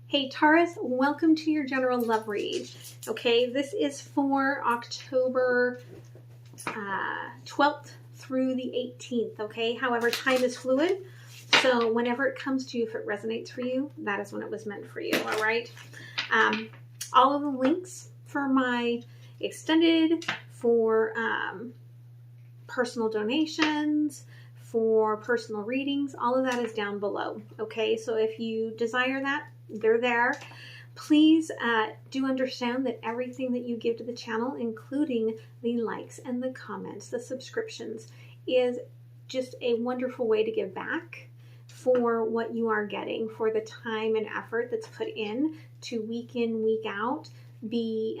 Hey Taurus, welcome to your general love read. Okay, this is for October 12th through the 18th, okay? However, time is fluid, so whenever it comes to you, if it resonates for you, that is when it was meant for you, all right? All of the links for my extended, for personal donations, for personal readings, all of that is down below, okay? So if you desire that, they're there. Please do understand that everything that you give to the channel, including the likes and the comments, the subscriptions, is just a wonderful way to give back for what you are getting, for the time and effort that's put in to week in, week out, be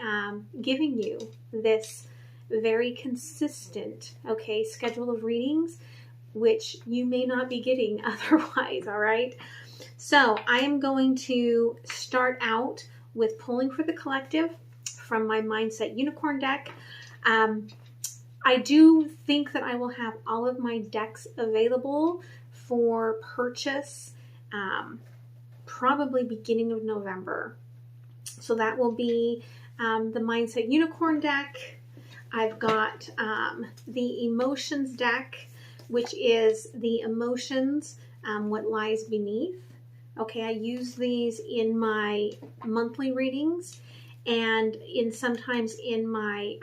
giving you this very consistent, okay, schedule of readings, which you may not be getting otherwise, all right? So I am going to start out with pulling for the collective from my Mindset Unicorn deck. I do think that I will have all of my decks available for purchase probably beginning of November. So that will be the Mindset Unicorn deck. I've got the Emotions deck, which is the emotions, what lies beneath. Okay, I use these in my monthly readings and sometimes in my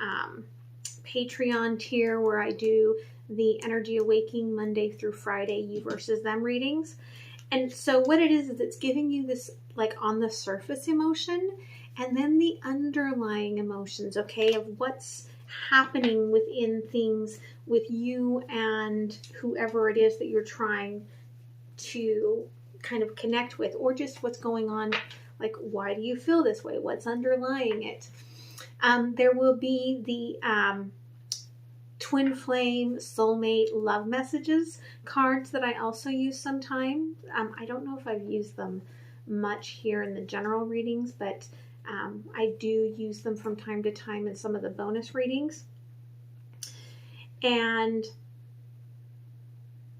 Patreon tier where I do the Energy Awakening Monday through Friday, you versus them readings. And so what it is it's giving you this like on the surface emotion and then the underlying emotions, okay, of what's happening within things with you and whoever it is that you're trying to kind of connect with, or just what's going on, like why do you feel this way, what's underlying it. There will be the twin flame soulmate love messages cards that I also use sometimes. I don't know if I've used them much here in the general readings, but I do use them from time to time in some of the bonus readings. And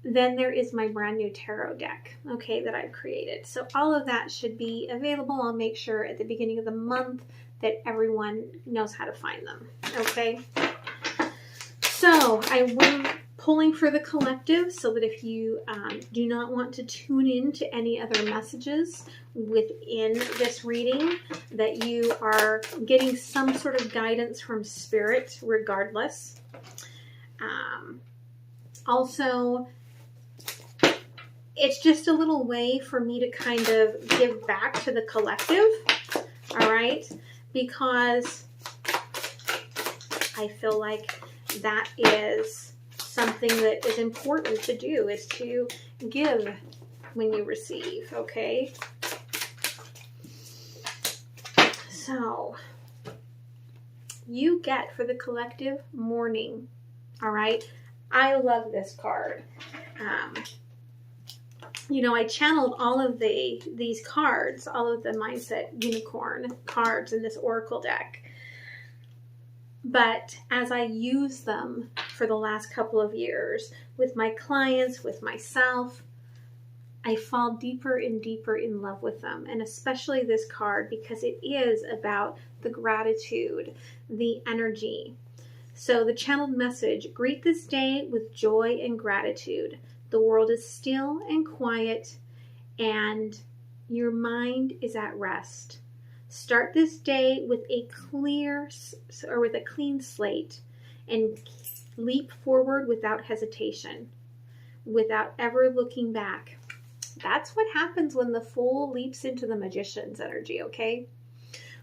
then there is my brand new tarot deck, okay, that I've created. So all of that should be available. I'll make sure at the beginning of the month that everyone knows how to find them, okay? So I will pulling for the collective so that if you do not want to tune in to any other messages within this reading, that you are getting some sort of guidance from spirit regardless. Also, it's just a little way for me to kind of give back to the collective, all right? Because I feel like that is something that is important to do, is to give when you receive, okay? So, you get for the collective Mourning, all right? I love this card. You know, I channeled all of these cards, all of the Mindset Unicorn cards in this Oracle deck. But as I use them for the last couple of years with my clients, with myself, I fall deeper and deeper in love with them. And especially this card, because it is about the gratitude, the energy. So the channeled message, greet this day with joy and gratitude. The world is still and quiet, and your mind is at rest. Start this day with a clean slate and leap forward without hesitation, without ever looking back. That's what happens when the Fool leaps into the Magician's energy, okay?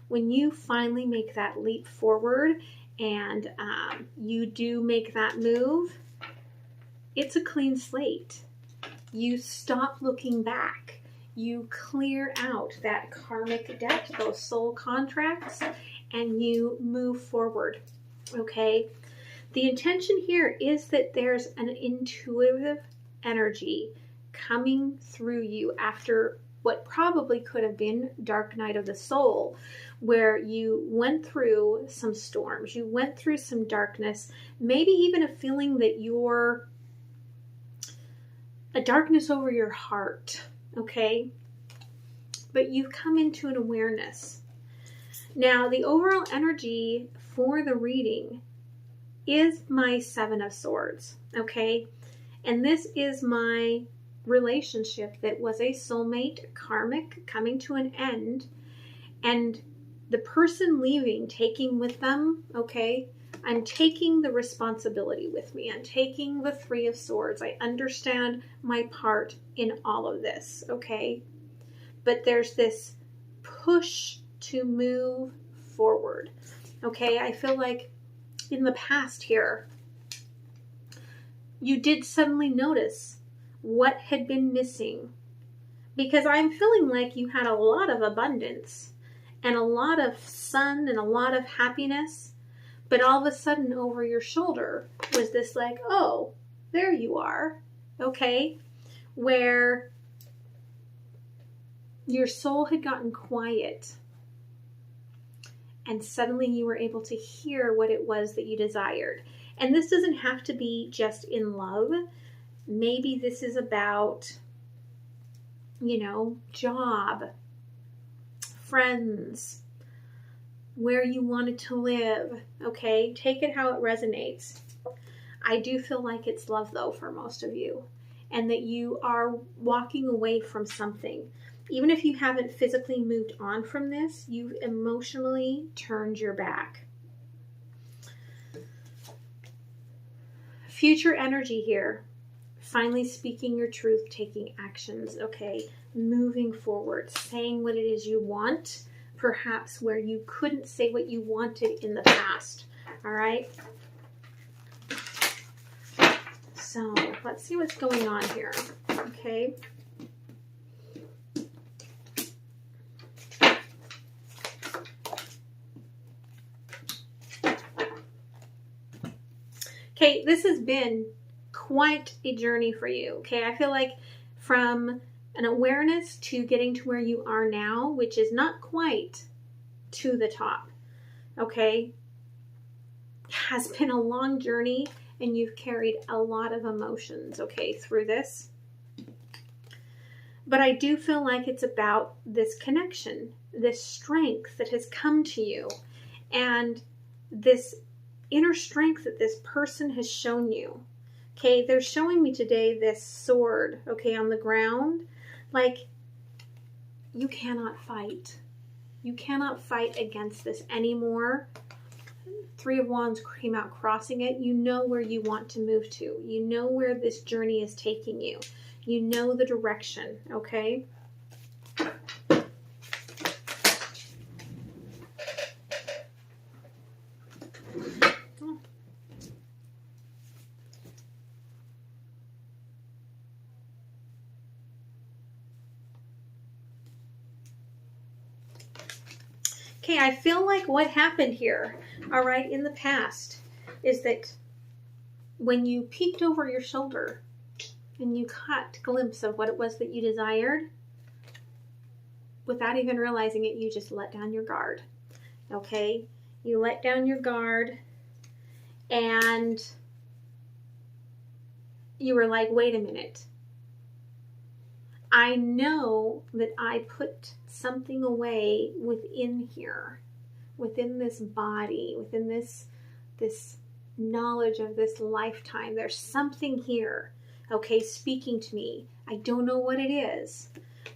When you finally make that leap forward and you do make that move, it's a clean slate. You stop looking back. You clear out that karmic debt, those soul contracts, and you move forward, okay? The intention here is that there's an intuitive energy coming through you after what probably could have been dark night of the soul, where you went through some storms, you went through some darkness, maybe even a feeling that you're a darkness over your heart, okay? but you've come into an awareness. Now, the overall energy for the reading is my Seven of Swords, okay? And this is my relationship that was a soulmate, karmic, coming to an end, and the person leaving, taking with them, okay? I'm taking the responsibility with me. I'm taking the Three of Swords. I understand my part in all of this, okay? But there's this push to move forward, okay? I feel like in the past here, you did suddenly notice what had been missing, because I'm feeling like you had a lot of abundance and a lot of sun and a lot of happiness, but all of a sudden over your shoulder was this like, oh, there you are, okay? Where your soul had gotten quiet and suddenly you were able to hear what it was that you desired. And this doesn't have to be just in love. Maybe this is about, you know, job, friends, where you wanted to live, okay? Take it how it resonates. I do feel like it's love, though, for most of you, and that you are walking away from something. Even if you haven't physically moved on from this, you've emotionally turned your back. Future energy here. Finally speaking your truth, taking actions, okay? Moving forward, saying what it is you want, perhaps where you couldn't say what you wanted in the past, all right? So let's see what's going on here, okay? Okay, this has been quite a journey for you, okay? I feel like from an awareness to getting to where you are now, which is not quite to the top, okay, has been a long journey, and you've carried a lot of emotions, okay, through this. But I do feel like it's about this connection, this strength that has come to you, and this inner strength that this person has shown you. Okay, they're showing me today this sword, okay, on the ground. Like, you cannot fight. You cannot fight against this anymore. Three of Wands came out crossing it. You know where you want to move to. You know where this journey is taking you. You know the direction, okay? Okay, I feel like what happened here, all right, in the past, is that when you peeked over your shoulder and you caught a glimpse of what it was that you desired, without even realizing it, you just let down your guard, okay? You let down your guard and you were like, wait a minute. I know that I put something away within here, within this body, within this knowledge of this lifetime. There's something here, okay, speaking to me. I don't know what it is,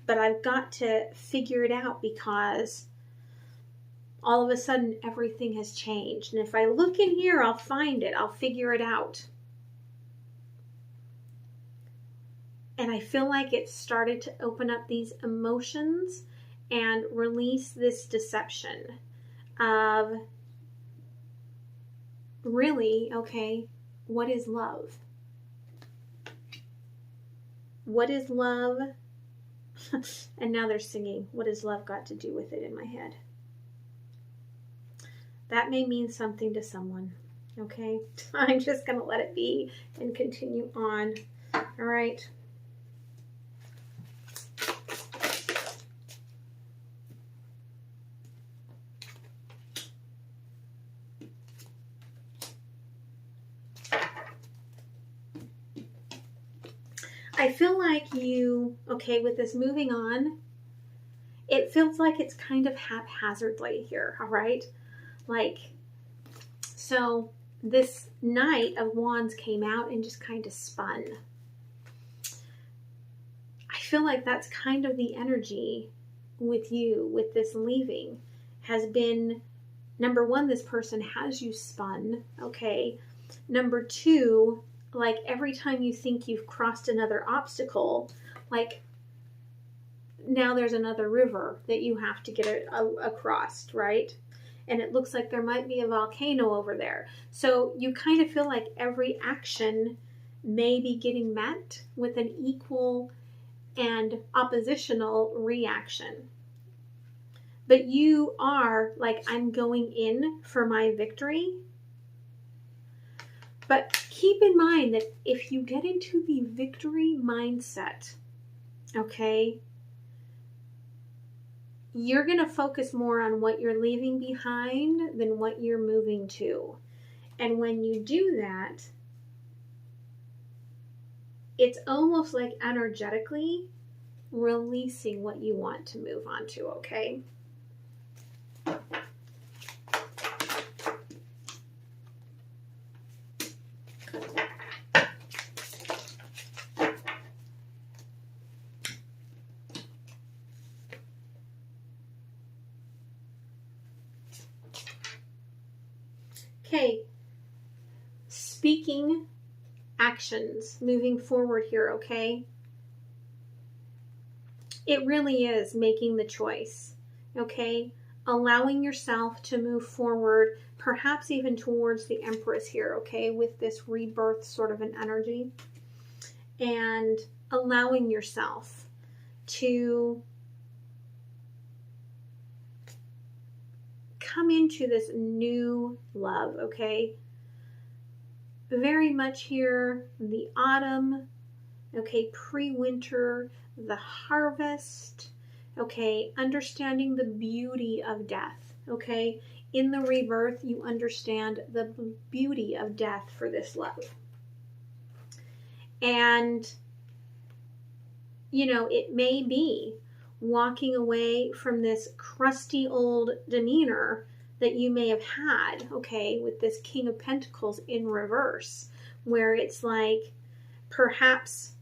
but I've got to figure it out, because all of a sudden everything has changed. And if I look in here, I'll find it. I'll figure it out. And I feel like it started to open up these emotions and release this deception of really, okay, what is love? What is love? And now they're singing, what has love got to do with it, in my head? That may mean something to someone, okay? I'm just going to let it be and continue on. All right. I feel like you, okay, with this moving on, it feels like it's kind of haphazardly here, all right? Like, so this Knight of Wands came out and just kind of spun. I feel like that's kind of the energy with you, with this leaving, has been, number one, this person has you spun, okay? Number two, like every time you think you've crossed another obstacle, like now there's another river that you have to get across, right? And it looks like there might be a volcano over there. So you kind of feel like every action may be getting met with an equal and oppositional reaction. But you are like, I'm going in for my victory. But keep in mind that if you get into the victory mindset, okay, you're going to focus more on what you're leaving behind than what you're moving to. And when you do that, it's almost like energetically releasing what you want to move on to, okay? Okay, speaking actions moving forward here, okay? It really is making the choice, okay? Allowing yourself to move forward, perhaps even towards the Empress here, okay? With this rebirth sort of an energy. And allowing yourself to come into this new love, okay? Very much here, the autumn, okay, pre-winter, the harvest, okay, understanding the beauty of death, okay? In the rebirth, you understand the beauty of death for this love. And, you know, it may be walking away from this crusty old demeanor that you may have had, okay, with this King of Pentacles in reverse, where it's like perhaps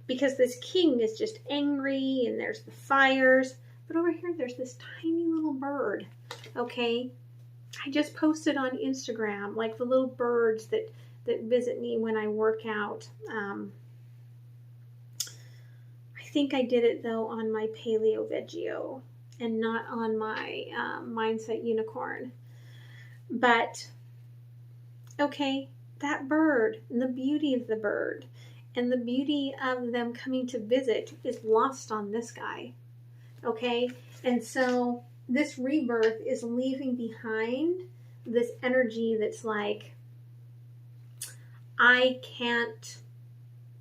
because this king is just angry and there's the fires, but over here there's this tiny little bird, okay? I just posted on Instagram, like the little birds that visit me when I work out. I think I did it though on my Paleo Veggio and not on my Mindset Unicorn. But, okay, that bird and the beauty of the bird and the beauty of them coming to visit is lost on this guy, okay? And so this rebirth is leaving behind this energy that's like, I can't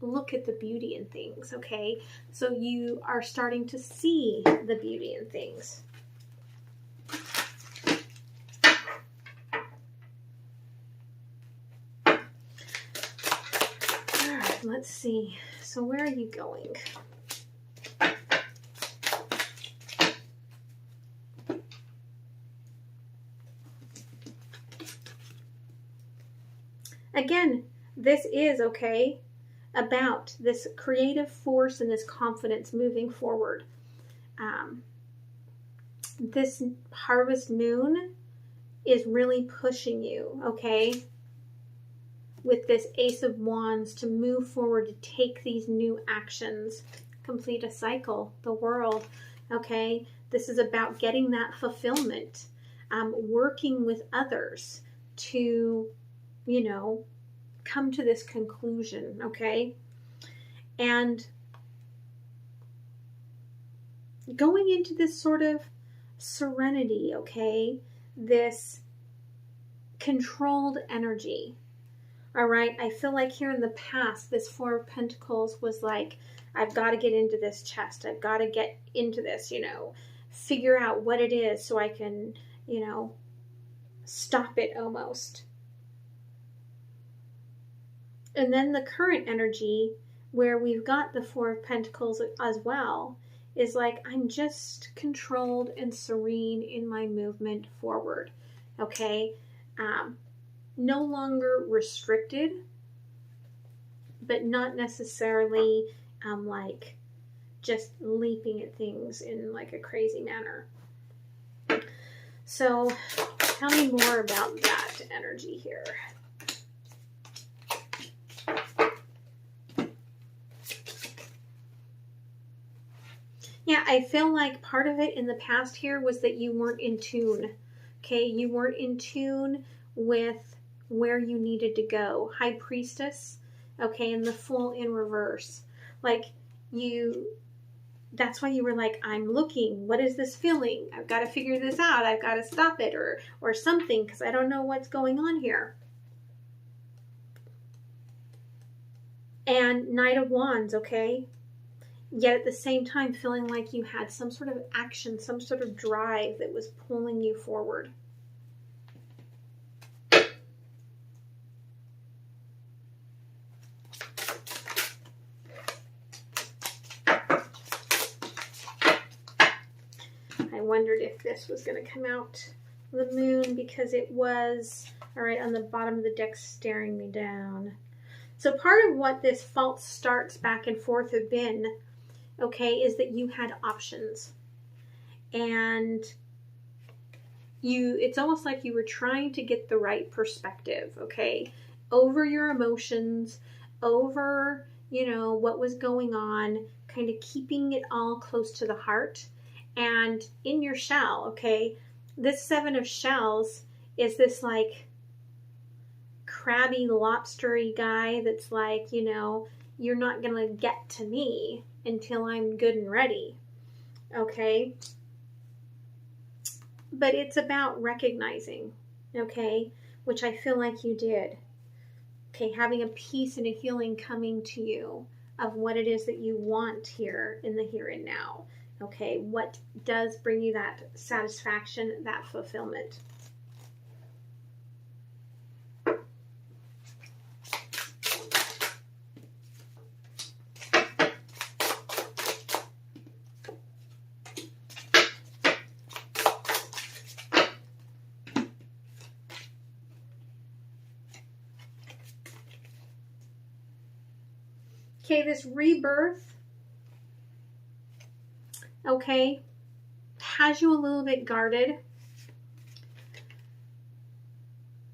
look at the beauty in things, okay? So you are starting to see the beauty in things. All right, let's see. So where are you going? Again, this is, okay, about this creative force and this confidence moving forward. This harvest moon is really pushing you, okay, with this Ace of Wands to move forward, to take these new actions, complete a cycle, the world, okay? This is about getting that fulfillment, working with others to, you know, come to this conclusion, okay? And going into this sort of serenity, okay? This controlled energy, all right? I feel like here in the past, this Four of Pentacles was like, I've got to get into this chest. I've got to get into this, you know, figure out what it is so I can, you know, stop it almost. And then the current energy where we've got the Four of Pentacles as well is like, I'm just controlled and serene in my movement forward. Okay? No longer restricted, but not necessarily like just leaping at things in like a crazy manner. So tell me more about that energy here. Yeah, I feel like part of it in the past here was that you weren't in tune. Okay, you weren't in tune with where you needed to go. High Priestess, okay, and the Fool in reverse. Like that's why you were like, I'm looking, what is this feeling? I've got to figure this out. I've got to stop it or something, because I don't know what's going on here. And Knight of Wands, okay? Yet at the same time feeling like you had some sort of action, some sort of drive that was pulling you forward. I wondered if this was going to come out the Moon, because it was, all right, on the bottom of the deck staring me down. So part of what this false starts back and forth have been, okay, is that you had options. And it's almost like you were trying to get the right perspective, okay, over your emotions, over, what was going on, kind of keeping it all close to the heart. And in your shell, okay, this Seven of Shells is this like crabby, lobstery guy that's like, you're not going to get to me until I'm good and ready. Okay? But it's about recognizing, okay, which I feel like you did. Okay, having a peace and a healing coming to you of what it is that you want here in the here and now. Okay, what does bring you that satisfaction, that fulfillment? Okay, this rebirth, okay, has you a little bit guarded,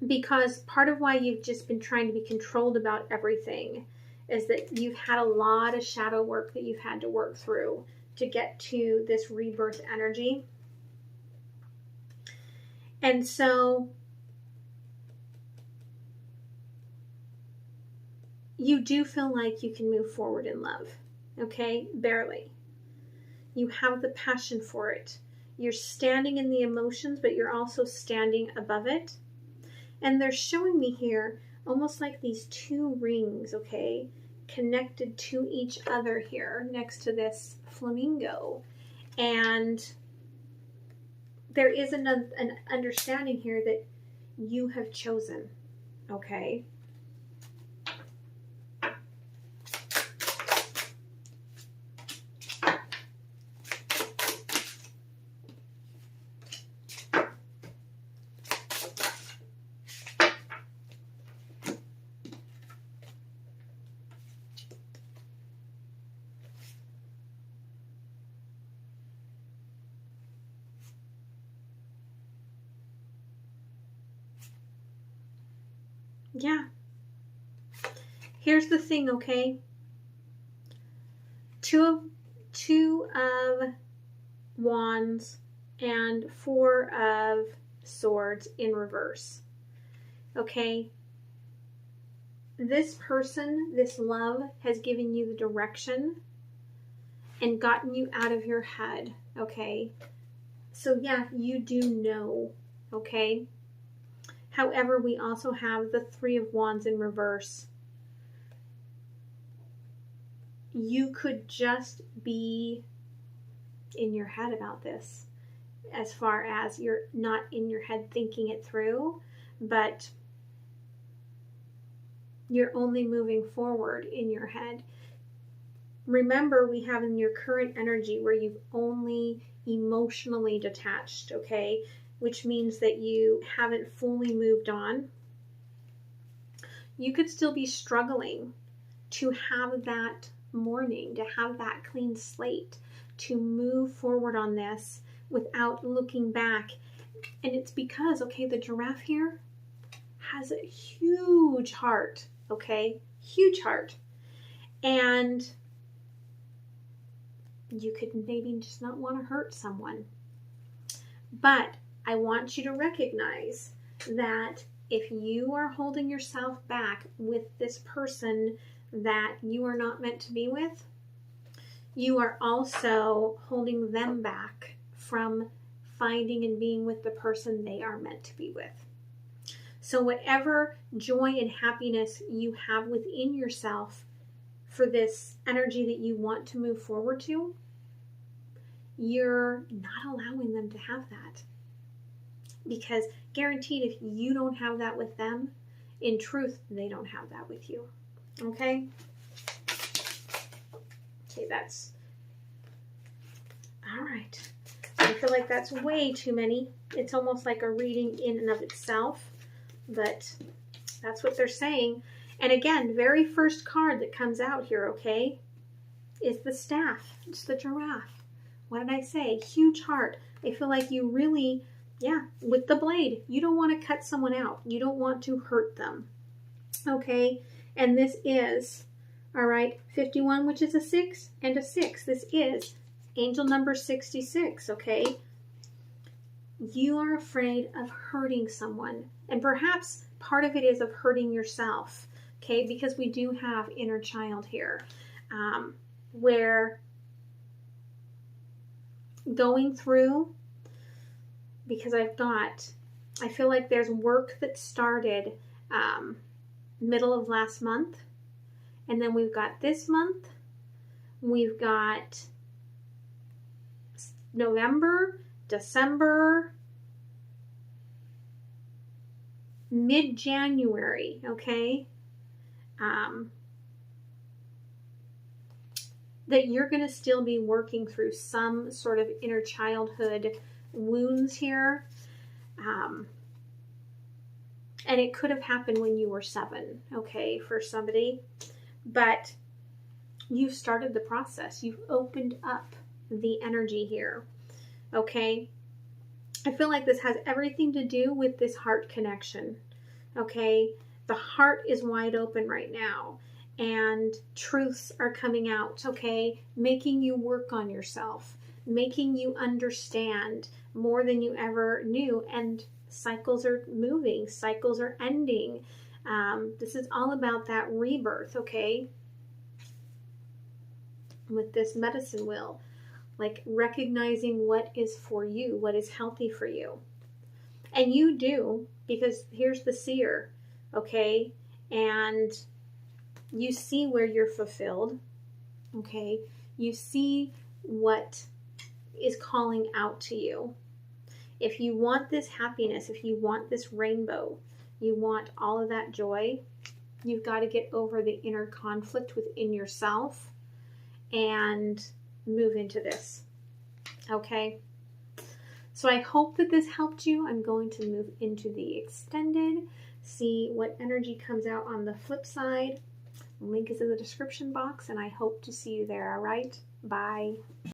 because part of why you've just been trying to be controlled about everything is that you've had a lot of shadow work that you've had to work through to get to this rebirth energy. And so you do feel like you can move forward in love, okay? Barely. You have the passion for it. You're standing in the emotions, but you're also standing above it. And they're showing me here almost like these two rings, okay, connected to each other here next to this flamingo. And there is an understanding here that you have chosen, okay? Yeah. Here's the thing, okay? Two of Wands and Four of Swords in reverse. Okay? This person, this love, has given you the direction and gotten you out of your head. Okay? So yeah, you do know. Okay? However, we also have the Three of Wands in reverse. You could just be in your head about this, as far as you're not in your head thinking it through, but you're only moving forward in your head. remember, we have in your current energy where you've only emotionally detached, okay? Which means that you haven't fully moved on. You could still be struggling to have that morning, to have that clean slate, to move forward on this without looking back. And it's because, okay, the giraffe here has a huge heart, okay? Huge heart. And you could maybe just not want to hurt someone. But I want you to recognize that if you are holding yourself back with this person that you are not meant to be with, you are also holding them back from finding and being with the person they are meant to be with. So whatever joy and happiness you have within yourself for this energy that you want to move forward to, you're not allowing them to have that. Because guaranteed, if you don't have that with them, in truth, they don't have that with you. Okay? Okay, that's... all right. I feel like that's way too many. It's almost like a reading in and of itself, but that's what they're saying. And again, very first card that comes out here, okay, is the staff. It's the giraffe. What did I say? Huge heart. I feel like you really, yeah, with the blade, you don't want to cut someone out. You don't want to hurt them. Okay, and this is, all right, 51, which is a 6, and a 6. This is angel number 66, okay? You are afraid of hurting someone, and perhaps part of it is of hurting yourself, okay? Because we do have inner child here, where going through, because I feel like there's work that started middle of last month, and then we've got this month, we've got November, December, mid-January, okay? That you're going to still be working through some sort of inner childhood wounds here. And it could have happened when you were 7, okay, for somebody. But you've started the process. You've opened up the energy here, okay? I feel like this has everything to do with this heart connection, okay? The heart is wide open right now, and truths are coming out, okay? Making you work on yourself, making you understand more than you ever knew, and cycles are moving, cycles are ending. This is all about that rebirth, okay? With this medicine wheel, like recognizing what is for you, what is healthy for you. And you do, because here's the seer, okay? And you see where you're fulfilled, okay? You see what is calling out to you. If you want this happiness, if you want this rainbow, you want all of that joy, you've got to get over the inner conflict within yourself and move into this, okay? So I hope that this helped you. I'm going to move into the extended, see what energy comes out on the flip side. The link is in the description box, and I hope to see you there, all right? Bye.